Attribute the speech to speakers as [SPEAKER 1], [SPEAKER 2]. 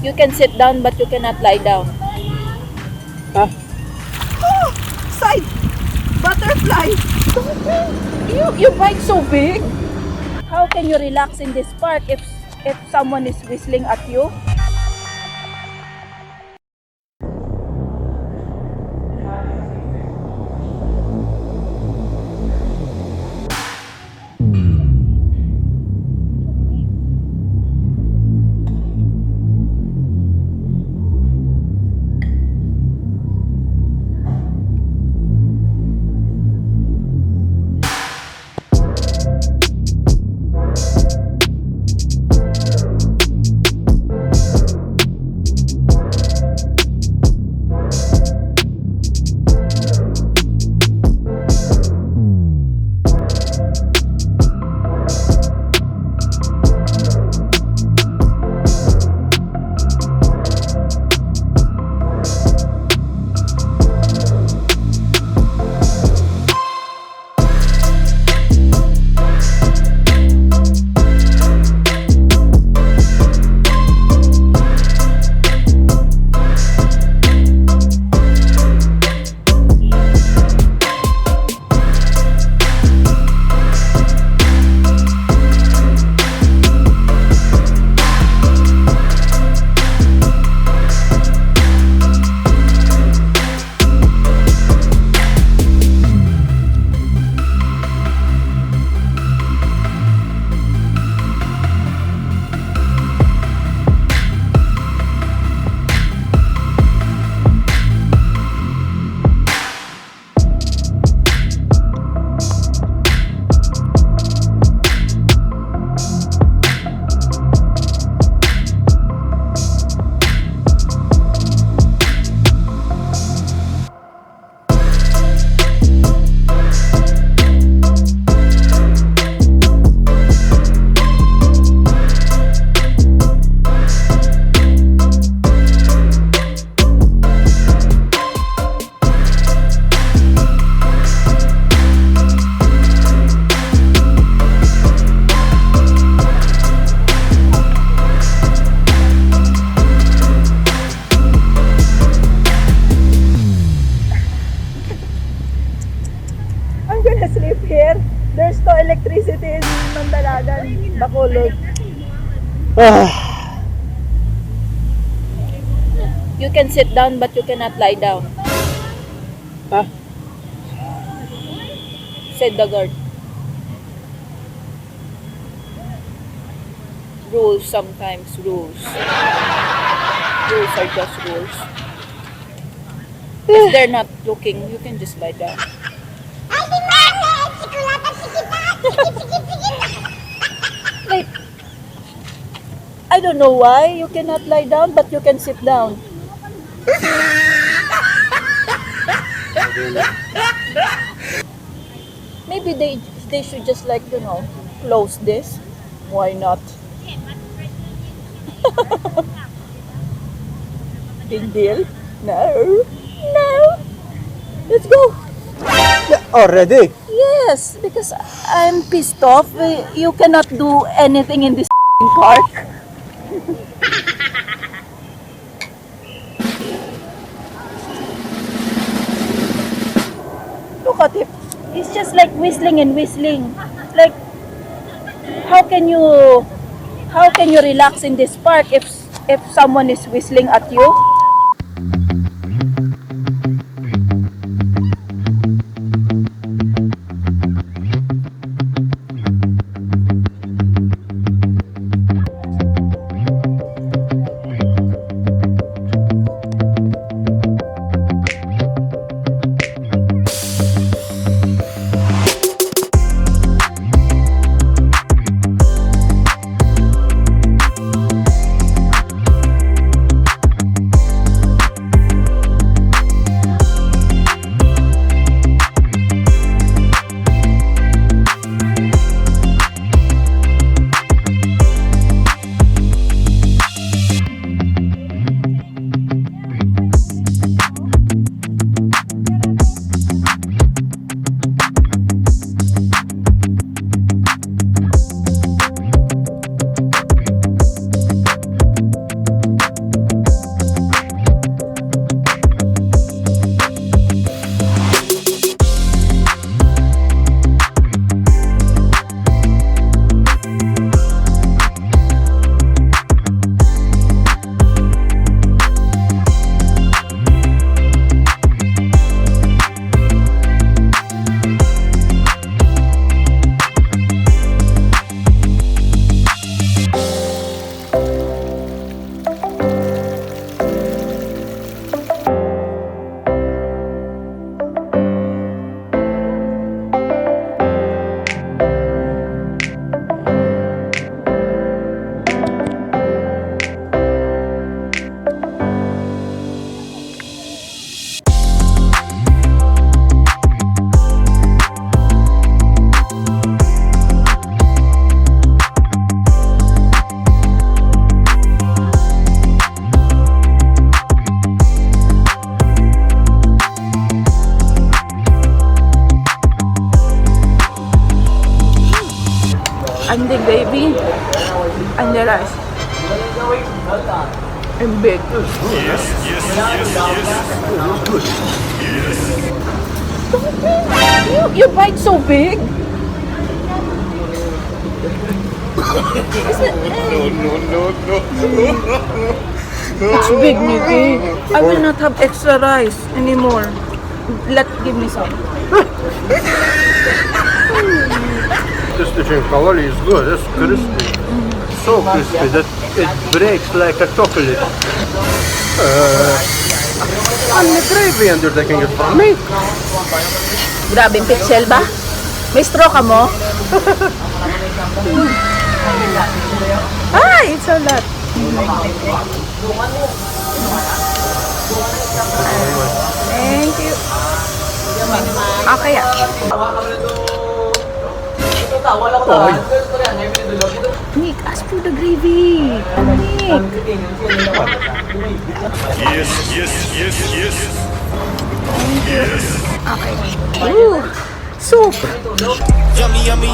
[SPEAKER 1] You can sit down but you cannot lie down.
[SPEAKER 2] Huh?
[SPEAKER 1] Oh, side butterfly. You bite so big. How can you relax in this park if someone is whistling at you? Sleep here. There's no electricity in Mandalagan, Bacolod. You can sit down but you cannot lie down.
[SPEAKER 2] Huh?
[SPEAKER 1] Said the guard. Rules sometimes, rules. Rules are just rules. If they're not looking, you can just lie down. Wait. I don't know why you cannot lie down but you can sit down. Maybe they should just like, close this. Why not? Big deal? No. No. Let's go.
[SPEAKER 2] Already?
[SPEAKER 1] Yes, because I'm pissed off. You cannot do anything in this park. Look at it. It's just like whistling and whistling. Like, how can you relax in this park if someone is whistling at you? And the gravy and the rice. And big. You bite so big. It's big, Nikki. I will not have extra rice anymore. Give me some.
[SPEAKER 2] This chicken is good. It's crispy. So crispy that it breaks like a chocolate. And the gravy, and you're taking it from me.
[SPEAKER 1] Grabe, pixel ba? May straw ka mo? Ay, it's a lot. Thank you. Okay ah. Nick, ask for the gravy. Nick.
[SPEAKER 3] Yes.
[SPEAKER 1] Okay. Ooh, soup.
[SPEAKER 3] Yummy.